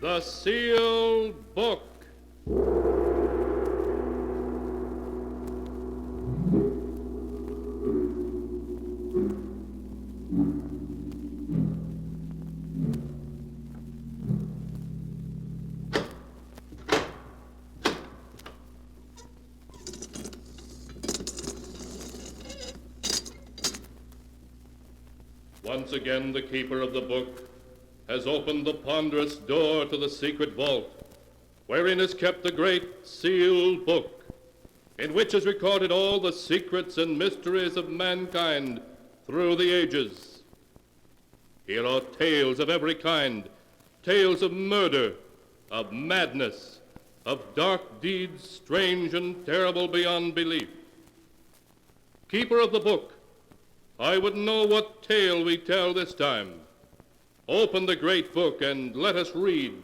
The Sealed Book. Once again, the keeper of the book has opened the ponderous door to the secret vault, wherein is kept the great sealed book, in which is recorded all the secrets and mysteries of mankind through the ages. Here are tales of every kind, tales of murder, of madness, of dark deeds strange and terrible beyond belief. Keeper of the book, I would know what tale we tell this time. Open the great book and let us read.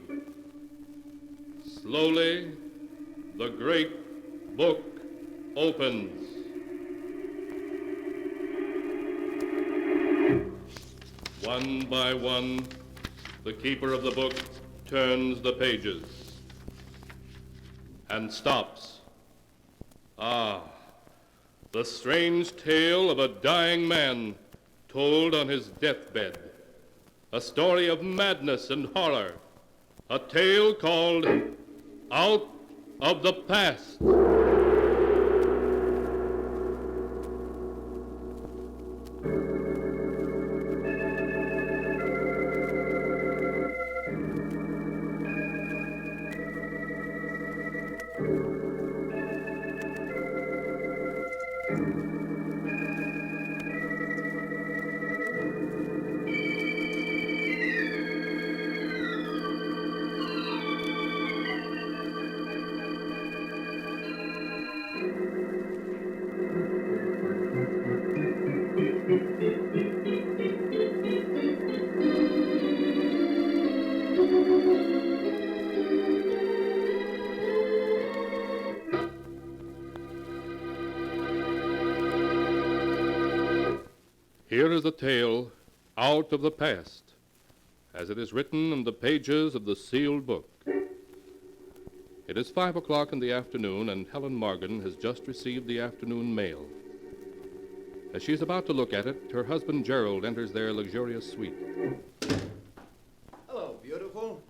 Slowly, the great book opens. One by one, the keeper of the book turns the pages and stops. Ah, the strange tale of a dying man told on his deathbed. A story of madness and horror. A tale called Out of the Past. Here is the tale, Out of the Past, as it is written in the pages of the sealed book. It is 5 o'clock in the afternoon, and Helen Morgan has just received the afternoon mail. As she is about to look at it, her husband Gerald enters their luxurious suite. Hello, beautiful.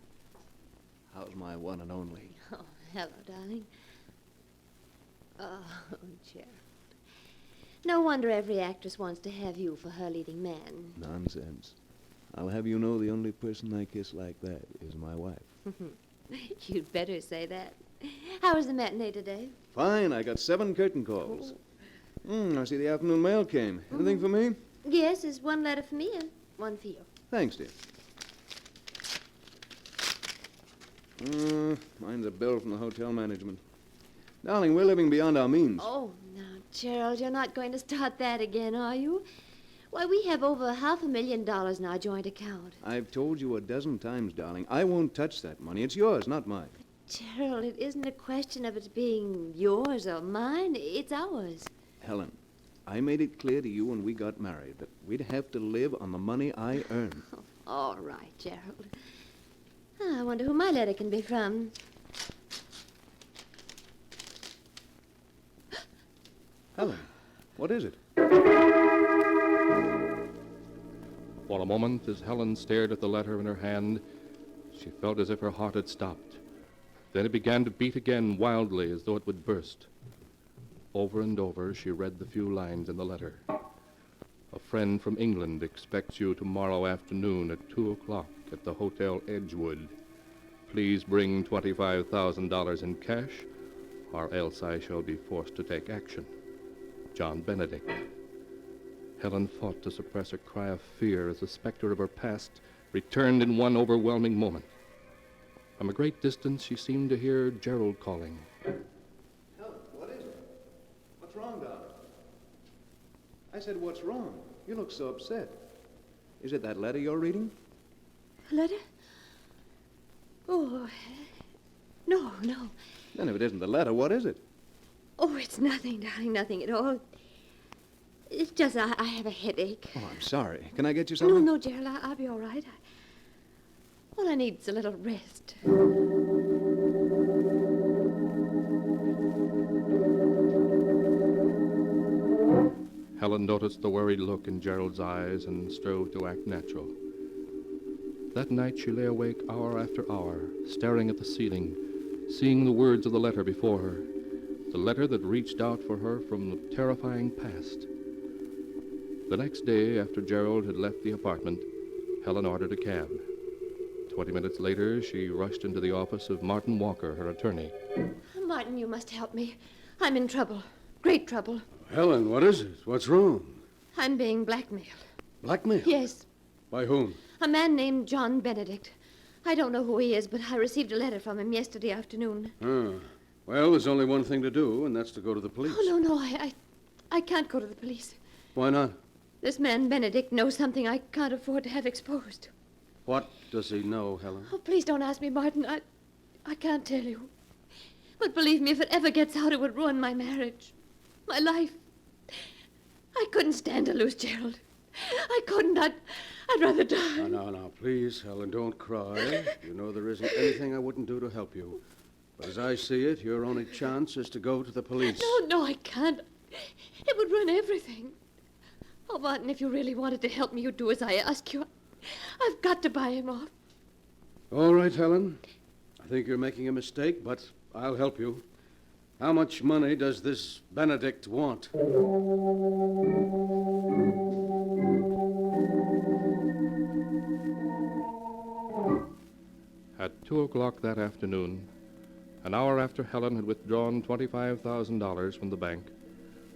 How's my one and only? Oh, hello, darling. Oh, Gerald. No wonder every actress wants to have you for her leading man. Nonsense. I'll have you know the only person I kiss like that is my wife. You'd better say that. How was the matinee today? Fine. I got 7 curtain calls. I see the afternoon mail came. Anything for me? Yes, there's one letter for me and one for you. Thanks, dear. Mine's a bill from the hotel management. Darling, we're living beyond our means. Oh, now, Gerald, you're not going to start that again, are you? Why, we have over $500,000 in our joint account. I've told you a dozen times, darling, I won't touch that money. It's yours, not mine. Gerald, it isn't a question of it being yours or mine. It's ours. Helen, I made it clear to you when we got married that we'd have to live on the money I earn. All right, Gerald. I wonder who my letter can be from. Helen, what is it? For a moment, as Helen stared at the letter in her hand, she felt as if her heart had stopped. Then it began to beat again wildly, as though it would burst. Over and over, she read the few lines in the letter. A friend from England expects you tomorrow afternoon at 2 o'clock at the Hotel Edgewood. Please bring $25,000 in cash, or else I shall be forced to take action. John Benedict. Helen fought to suppress a cry of fear as the specter of her past returned in one overwhelming moment. From a great distance, she seemed to hear Gerald calling. Helen, what is it? What's wrong, darling? I said, what's wrong? You look so upset. Is it that letter you're reading? A letter? Oh, no. Then if it isn't the letter, what is it? Oh, it's nothing, darling, nothing at all. It's just I have a headache. Oh, I'm sorry. Can I get you something? No, Gerald, I'll be all right. All I need is a little rest. Helen noticed the worried look in Gerald's eyes and strove to act natural. That night she lay awake hour after hour, staring at the ceiling, seeing the words of the letter before her, the letter that reached out for her from the terrifying past. The next day, after Gerald had left the apartment, Helen ordered a cab. 20 minutes later, she rushed into the office of Martin Walker, her attorney. Martin, you must help me. I'm in trouble. Great trouble. Helen, what is it? What's wrong? I'm being blackmailed. Blackmail? Yes. By whom? A man named John Benedict. I don't know who he is, but I received a letter from him yesterday afternoon. Well, there's only one thing to do, and that's to go to the police. Oh, no, I can't go to the police. Why not? This man Benedict knows something I can't afford to have exposed. What does he know, Helen? Oh, please don't ask me, Martin. I can't tell you. But believe me, if it ever gets out, it would ruin my marriage. My life. I couldn't stand to lose Gerald. I couldn't. I'd rather die. No, please, Helen, don't cry. You know there isn't anything I wouldn't do to help you. But as I see it, your only chance is to go to the police. No, I can't. It would ruin everything. Oh, Martin, if you really wanted to help me, you'd do as I ask you. I've got to buy him off. All right, Helen. I think you're making a mistake, but I'll help you. How much money does this Benedict want? At 2 o'clock that afternoon, an hour after Helen had withdrawn $25,000 from the bank,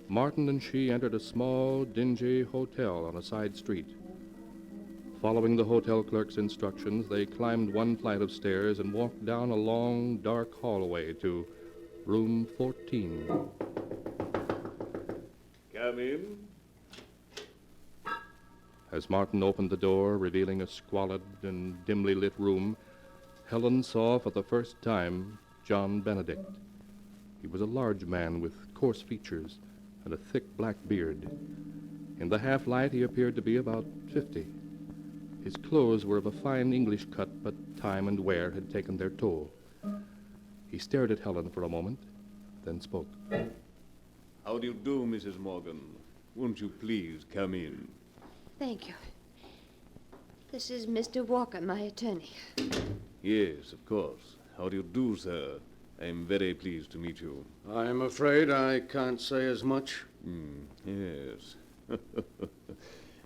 Martin and she entered a small, dingy hotel on a side street. Following the hotel clerk's instructions, they climbed one flight of stairs and walked down a long, dark hallway to room 14. Come in. As Martin opened the door, revealing a squalid and dimly lit room, Helen saw for the first time John Benedict. He was a large man with coarse features and a thick black beard. In the half-light, he appeared to be about 50. His clothes were of a fine English cut, but time and wear had taken their toll. He stared at Helen for a moment, then spoke. How do you do, Mrs. Morgan? Won't you please come in? Thank you. This is Mr. Walker, my attorney. Yes, of course. How do you do, sir? I'm very pleased to meet you. I'm afraid I can't say as much. Yes.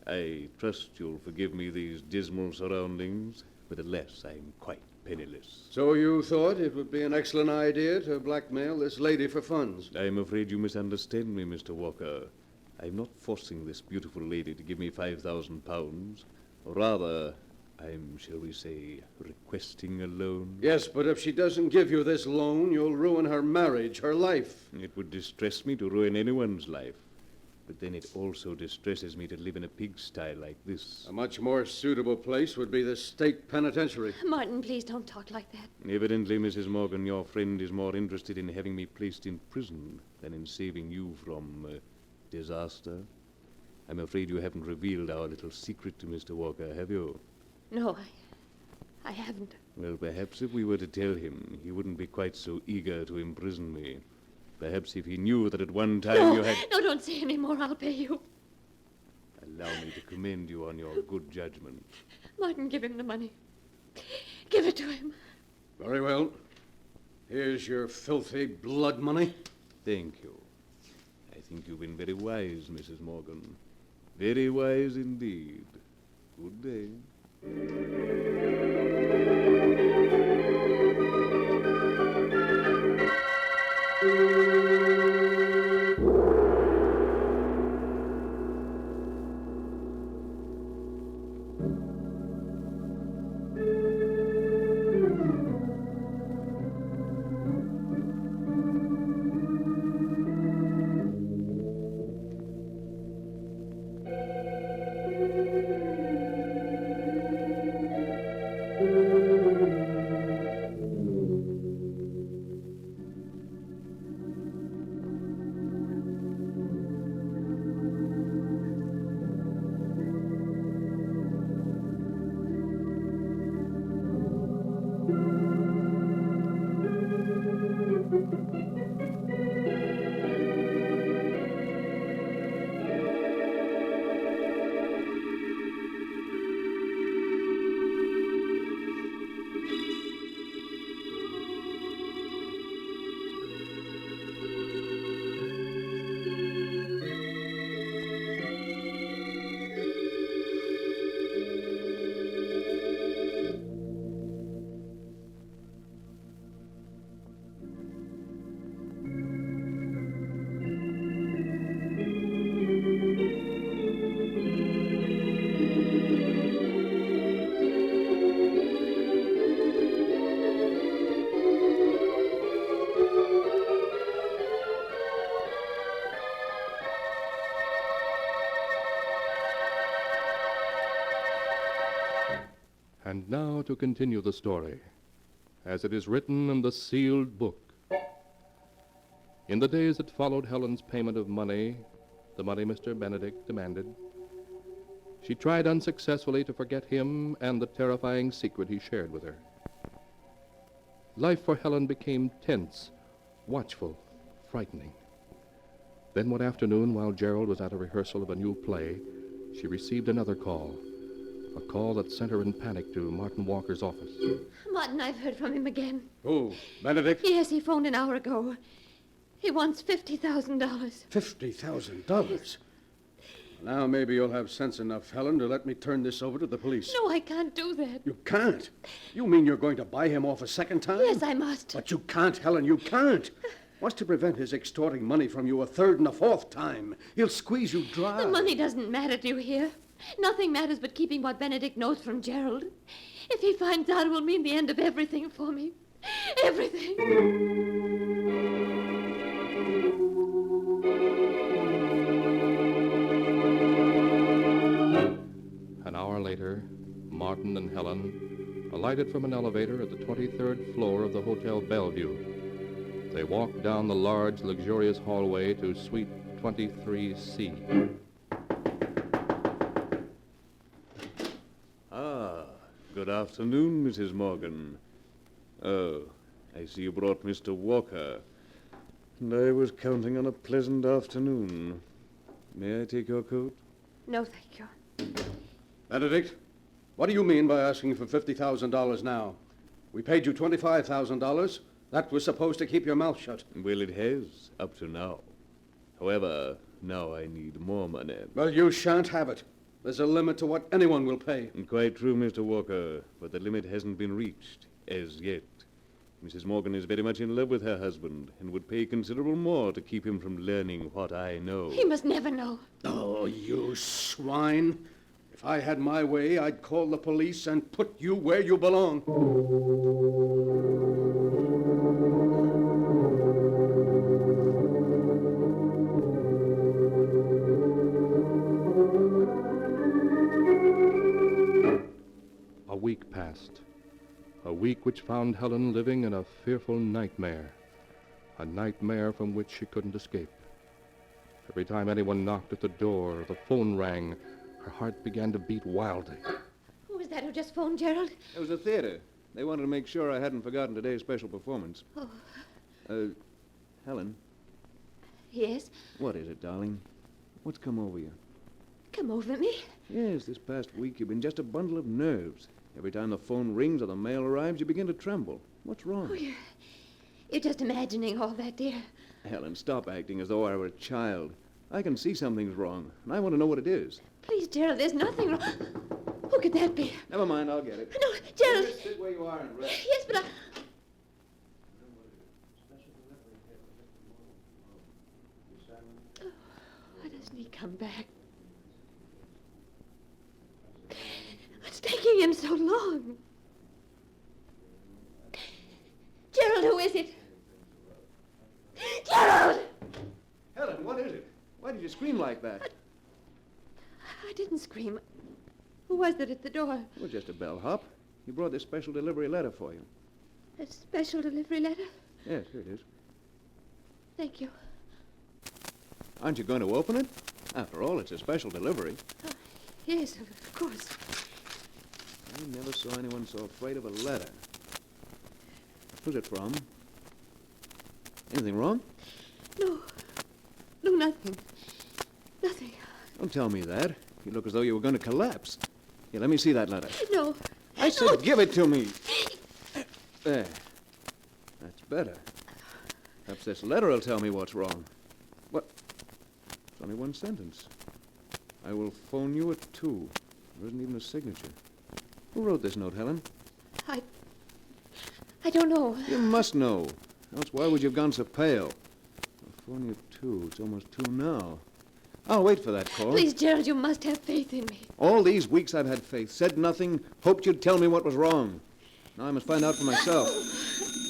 I trust you'll forgive me these dismal surroundings, but alas, I'm quite penniless. So you thought it would be an excellent idea to blackmail this lady for funds? I'm afraid you misunderstand me, Mr. Walker. I'm not forcing this beautiful lady to give me £5,000. Rather, I'm, shall we say, requesting a loan. Yes, but if she doesn't give you this loan, you'll ruin her marriage, her life. It would distress me to ruin anyone's life. But then it also distresses me to live in a pigsty like this. A much more suitable place would be the state penitentiary. Martin, please don't talk like that. Evidently, Mrs. Morgan, your friend is more interested in having me placed in prison than in saving you from disaster. I'm afraid you haven't revealed our little secret to Mr. Walker, have you? No, I haven't. Well, perhaps if we were to tell him, he wouldn't be quite so eager to imprison me. Perhaps if he knew that at one time you had... No, don't say any more. I'll pay you. Allow me to commend you on your good judgment. Martin, give him the money. Give it to him. Very well. Here's your filthy blood money. Thank you. I think you've been very wise, Mrs. Morgan. Very wise indeed. Good day. And now to continue the story, as it is written in the sealed book. In the days that followed Helen's payment of money, the money Mr. Benedict demanded, she tried unsuccessfully to forget him and the terrifying secret he shared with her. Life for Helen became tense, watchful, frightening. Then one afternoon, while Gerald was at a rehearsal of a new play, she received another call. A call that sent her in panic to Martin Walker's office. Martin, I've heard from him again. Who? Benedict? Yes, he phoned an hour ago. He wants $50,000. $50,000? Now maybe you'll have sense enough, Helen, to let me turn this over to the police. No, I can't do that. You can't? You mean you're going to buy him off a second time? Yes, I must. But you can't, Helen, you can't. What's to prevent his extorting money from you a third and a fourth time? He'll squeeze you dry. The money doesn't matter, do you hear? Nothing matters but keeping what Benedict knows from Gerald. If he finds out, it will mean the end of everything for me. Everything. An hour later, Martin and Helen alighted from an elevator at the 23rd floor of the Hotel Bellevue. They walked down the large, luxurious hallway to Suite 23C. Good afternoon, Mrs. Morgan. Oh, I see you brought Mr. Walker. And I was counting on a pleasant afternoon. May I take your coat? No, thank you. Benedict, what do you mean by asking for $50,000 now? We paid you $25,000. That was supposed to keep your mouth shut. Well, it has, up to now. However, now I need more money. Well, you shan't have it. There's a limit to what anyone will pay. Quite true, Mr. Walker, but the limit hasn't been reached, as yet. Mrs. Morgan is very much in love with her husband and would pay considerable more to keep him from learning what I know. He must never know. Oh, you swine. If I had my way, I'd call the police and put you where you belong. A week passed. A week which found Helen living in a fearful nightmare. A nightmare from which she couldn't escape. Every time anyone knocked at the door or the phone rang, her heart began to beat wildly. Who was that who just phoned, Gerald? It was a theater. They wanted to make sure I hadn't forgotten today's special performance. Oh. Helen, Yes? what is it, darling? What's come over you? Come over me. Yes, this past week you've been just a bundle of nerves. Every time the phone rings or the mail arrives, you begin to tremble. What's wrong? Oh, you're just imagining all that, dear. Helen, stop acting as though I were a child. I can see something's wrong, and I want to know what it is. Please, Gerald, there's nothing wrong. Who could that be? Never mind, I'll get it. No, Gerald. Just sit where you are and rest. Yes, but I... Oh, why doesn't he come back? What's taking him so long? Gerald, who is it? Gerald! Helen, what is it? Why did you scream like that? I didn't scream. Who was it at the door? It was just a bellhop. He brought this special delivery letter for you. A special delivery letter? Yes, here it is. Thank you. Aren't you going to open it? After all, it's a special delivery. Yes, of course. I never saw anyone so afraid of a letter. Who's it from? Anything wrong? No. No, nothing. Nothing. Don't tell me that. You look as though you were going to collapse. Here, let me see that letter. No. I said give it to me. There. That's better. Perhaps this letter will tell me what's wrong. What? It's only one sentence. I will phone you at 2. There isn't even a signature. Who wrote this note, Helen? I don't know. You must know. Else why would you have gone so pale? I'll phone you at 2. It's almost 2 now. I'll wait for that call. Please, Gerald, you must have faith in me. All these weeks I've had faith, said nothing, hoped you'd tell me what was wrong. Now I must find out for myself.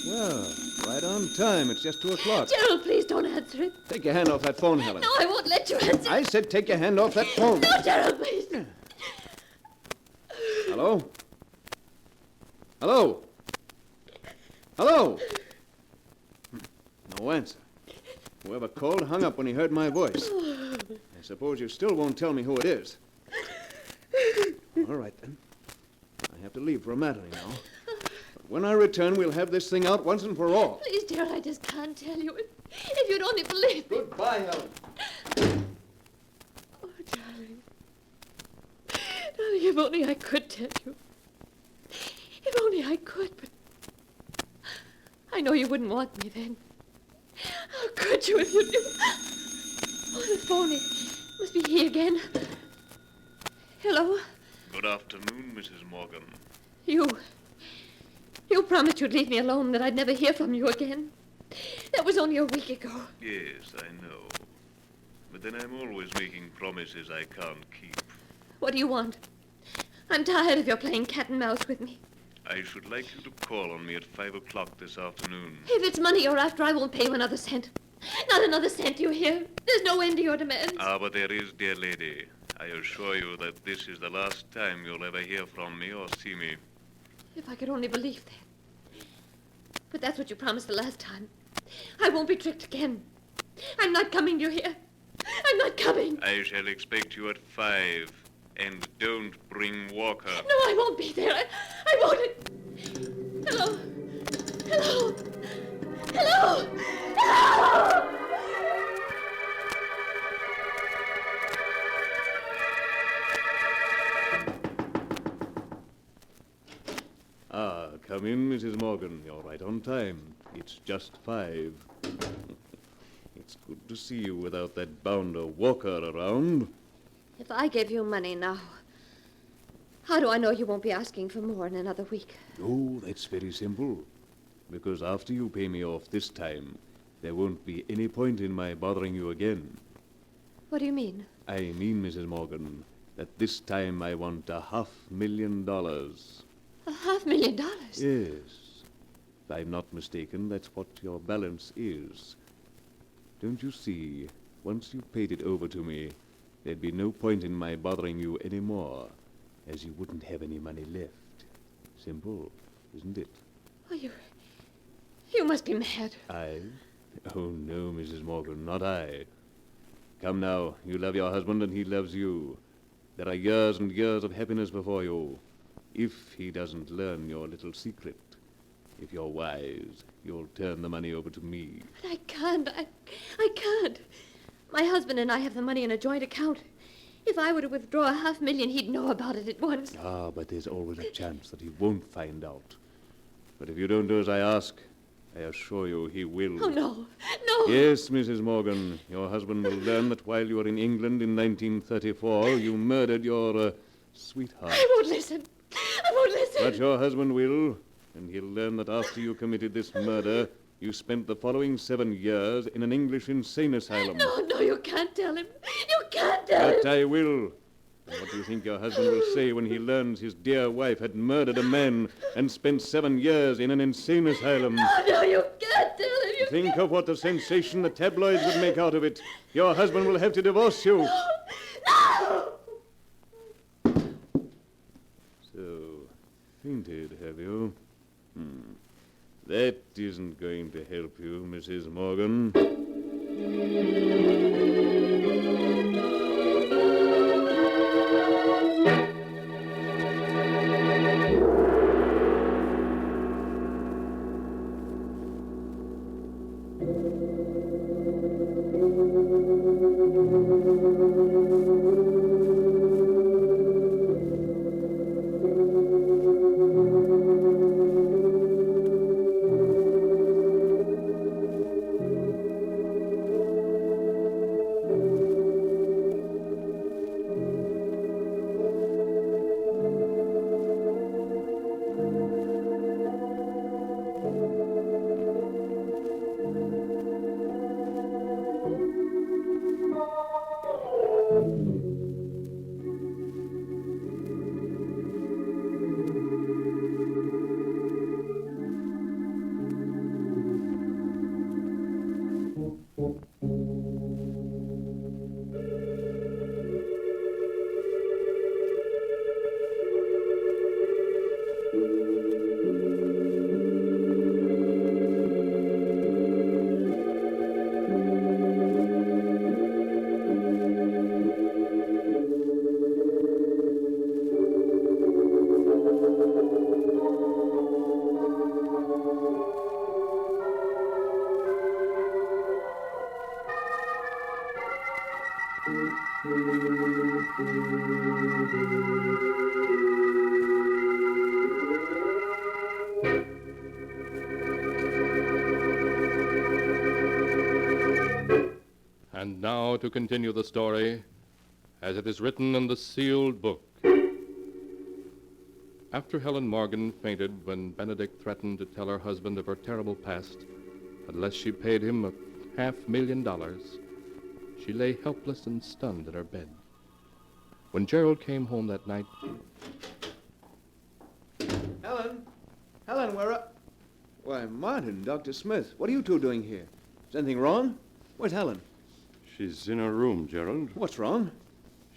Well, right on time. It's just 2 o'clock. Gerald, please don't answer it. Take your hand off that phone, Helen. No, I won't let you answer. I said take your hand off that phone. No, Gerald, please. Hello? Hello? Hello? No answer. Whoever called hung up when he heard my voice. I suppose you still won't tell me who it is. All right, then. I have to leave for a matinee now. But when I return, we'll have this thing out once and for all. Please, Gerald, I just can't tell you. If you'd only believe me. Goodbye, Helen. Oh, darling. Darling, if only I could tell you. If only I could, but I know you wouldn't want me then. How could you if you knew? Oh, the phone. It must be he again. Hello? Good afternoon, Mrs. Morgan. You promised you'd leave me alone, that I'd never hear from you again. That was only a week ago. Yes, I know. But then I'm always making promises I can't keep. What do you want? I'm tired of your playing cat and mouse with me. I should like you to call on me at 5 o'clock this afternoon. If it's money you're after, I won't pay you another cent. Not another cent, you hear? There's no end to your demands. Ah, but there is, dear lady. I assure you that this is the last time you'll ever hear from me or see me. If I could only believe that. But that's what you promised the last time. I won't be tricked again. I'm not coming, you hear? I'm not coming. I shall expect you at 5. And don't bring Walker. No, I won't be there. I won't. Hello? Hello? Hello? Hello? Ah, come in, Mrs. Morgan. You're right on time. It's just 5. It's good to see you without that bounder Walker around. If I gave you money now, how do I know you won't be asking for more in another week? Oh, that's very simple. Because after you pay me off this time, there won't be any point in my bothering you again. What do you mean? I mean, Mrs. Morgan, that this time I want $500,000. $500,000? Yes. If I'm not mistaken, that's what your balance is. Don't you see, once you paid it over to me, there'd be no point in my bothering you anymore, as you wouldn't have any money left. Simple, isn't it? Oh, you must be mad. I? Oh, no, Mrs. Morgan, not I. Come now, you love your husband and he loves you. There are years and years of happiness before you. If he doesn't learn your little secret, if you're wise, you'll turn the money over to me. But I can't. I can't. My husband and I have the money in a joint account. If I were to withdraw $500,000, he'd know about it at once. Ah, but there's always a chance that he won't find out. But if you don't do as I ask, I assure you he will. Oh, no. No. Yes, Mrs. Morgan, your husband will learn that while you were in England in 1934, you murdered your sweetheart. I won't listen. I won't listen. But your husband will, and he'll learn that after you committed this murder, you spent the following 7 years in an English insane asylum. No, you can't tell him. You can't tell him. But I will. And what do you think your husband will say when he learns his dear wife had murdered a man and spent 7 years in an insane asylum? No, you can't tell him. You Think of what the sensation the tabloids would make out of it. Your husband will have to divorce you. No! So, fainted, have you? That isn't going to help you, Mrs. Morgan. And now to continue the story as it is written in the sealed book. After Helen Morgan fainted when Benedict threatened to tell her husband of her terrible past unless she paid him $500,000, she lay helpless and stunned in her bed. When Gerald came home that night... Helen? Helen, where are... Why, Martin, Dr. Smith, what are you two doing here? Is anything wrong? Where's Helen? She's in her room, Gerald. What's wrong?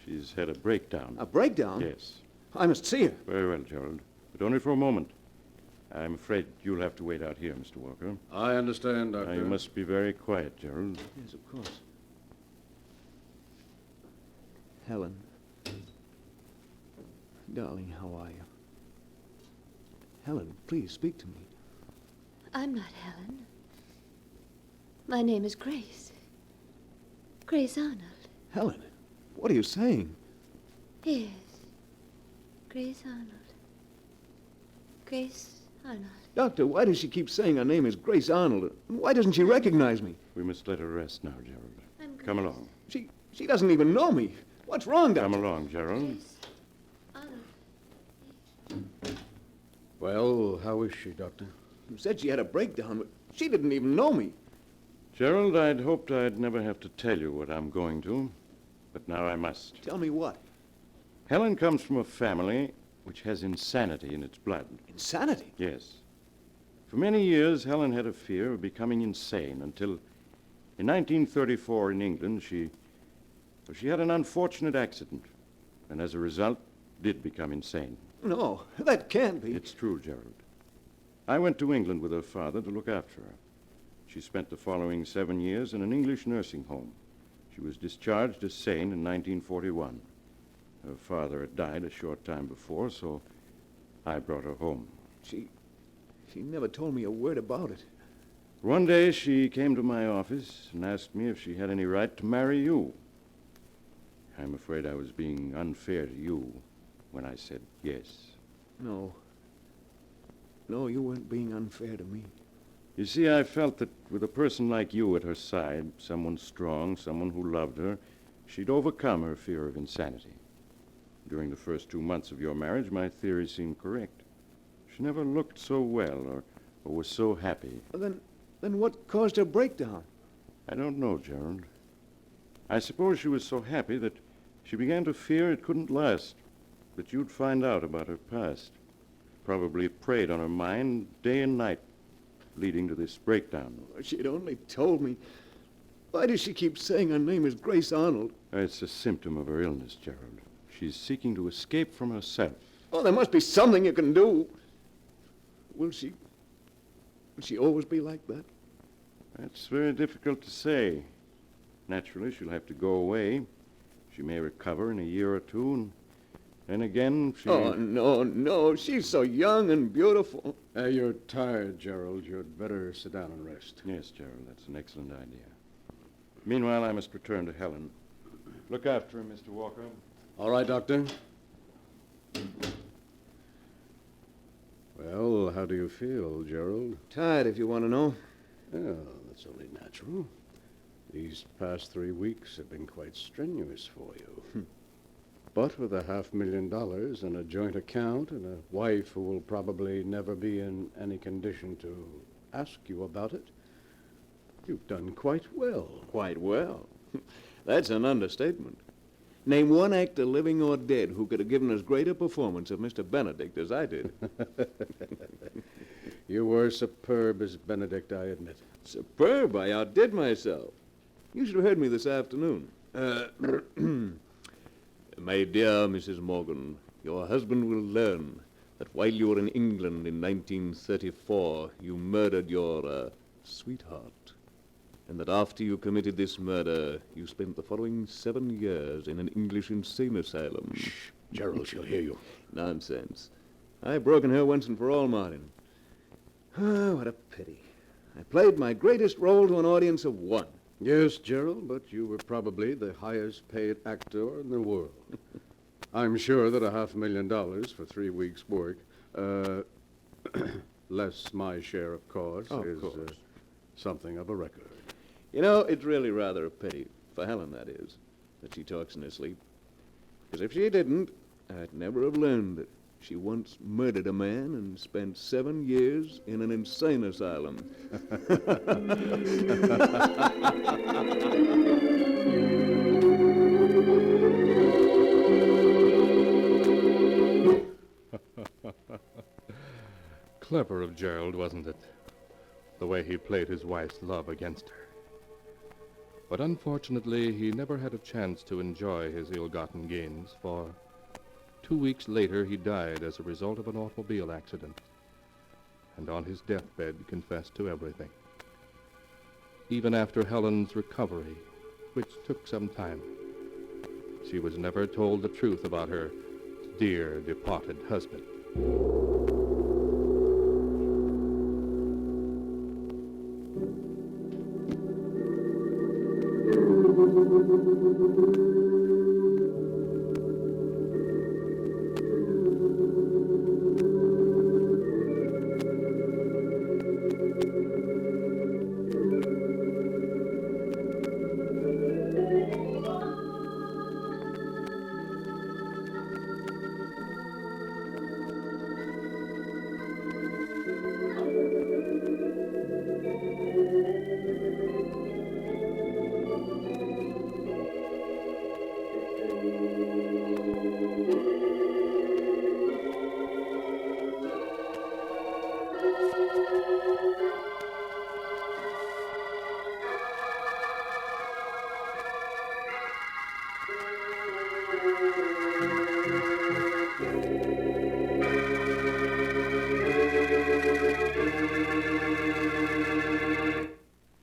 She's had a breakdown. A breakdown? Yes. I must see her. Very well, Gerald. But only for a moment. I'm afraid you'll have to wait out here, Mr. Walker. I understand, Doctor. Now, you must be very quiet, Gerald. Yes, of course. Helen. Darling, how are you? Helen, please speak to me. I'm not Helen. My name is Grace. Grace Arnold. Helen, what are you saying? Yes. Grace Arnold. Grace Arnold. Doctor, why does she keep saying her name is Grace Arnold? And why doesn't she recognize me? We must let her rest now, Gerald. I'm Come Grace. along. She doesn't even know me. What's wrong, Doctor? Come along, Gerald. Grace Arnold. Well, how is she, Doctor? You said she had a breakdown, but she didn't even know me. Gerald, I'd hoped I'd never have to tell you what I'm going to, but now I must. Tell me what? Helen comes from a family which has insanity in its blood. Insanity? Yes. For many years, Helen had a fear of becoming insane until, in 1934 in England, she had an unfortunate accident, and as a result, did become insane. No, that can't be. It's true, Gerald. I went to England with her father to look after her. She spent the following 7 years in an English nursing home. She was discharged as sane in 1941. Her father had died a short time before, so I brought her home. She never told me a word about it. One day she came to my office and asked me if she had any right to marry you. I'm afraid I was being unfair to you when I said yes. No. No, you weren't being unfair to me. You see, I felt that with a person like you at her side, someone strong, someone who loved her, she'd overcome her fear of insanity. During the first 2 months of your marriage, my theory seemed correct. She never looked so well or was so happy. Then what caused her breakdown? I don't know, Gerald. I suppose she was so happy that she began to fear it couldn't last, that you'd find out about her past. Probably preyed on her mind day and night, leading to this breakdown. She'd only told me. Why does she keep saying her name is Grace Arnold? It's a symptom of her illness, Gerald. She's seeking to escape from herself. Oh, there must be something you can do. Will she always be like that? That's very difficult to say. Naturally, she'll have to go away. She may recover in a year or two, and then again she... Oh, no. She's so young and beautiful. You're tired, Gerald. You'd better sit down and rest. Yes, Gerald, that's an excellent idea. Meanwhile, I must return to Helen. Look after her, Mr. Walker. All right, Doctor. Well, how do you feel, Gerald? Tired, if you want to know. Well, that's only natural. These past 3 weeks have been quite strenuous for you. But with $500,000 and a joint account and a wife who will probably never be in any condition to ask you about it, you've done quite well. Quite well. That's an understatement. Name one actor, living or dead, who could have given as great a performance of Mr. Benedict as I did. You were superb as Benedict, I admit. Superb. I outdid myself. You should have heard me this afternoon. My dear Mrs. Morgan, your husband will learn that while you were in England in 1934, you murdered your sweetheart. And that after you committed this murder, you spent the following 7 years in an English insane asylum. Shh, Gerald, she'll hear you. Nonsense. I've broken her once and for all, Martin. Ah, what a pity. I played my greatest role to an audience of one. Yes, Gerald, but you were probably the highest paid actor in the world. I'm sure that $500,000 for 3 weeks' work, less my share, of course, is something of a record. You know, it's really rather a pity, for Helen, that is, that she talks in her sleep. Because if she didn't, I'd never have learned that she once murdered a man and spent 7 years in an insane asylum. Clever of Gerald, wasn't it? The way he played his wife's love against her. But unfortunately, he never had a chance to enjoy his ill-gotten gains, for 2 weeks later he died as a result of an automobile accident, and on his deathbed confessed to everything. Even after Helen's recovery, which took some time, she was never told the truth about her dear departed husband.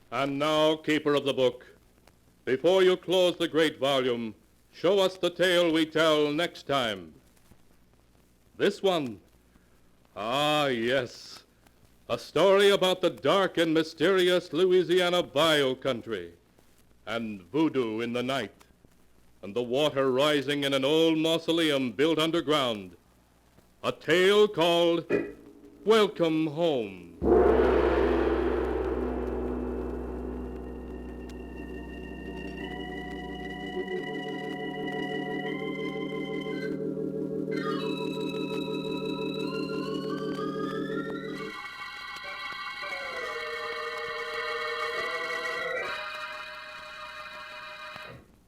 And now, keeper of the book, before you close the great volume, show us the tale we tell next time. This one. Ah, yes. A story about the dark and mysterious Louisiana bayou country, and voodoo in the night, and the water rising in an old mausoleum built underground. A tale called Welcome Home.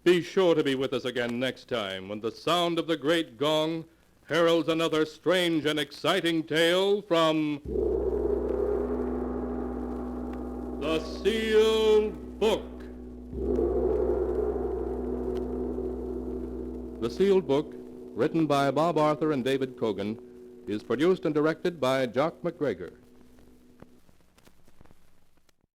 Be sure to be with us again next time when the sound of the great gong heralds another strange and exciting tale from The Sealed Book. The Sealed Book, written by Bob Arthur and David Cogan, is produced and directed by Jock MacGregor.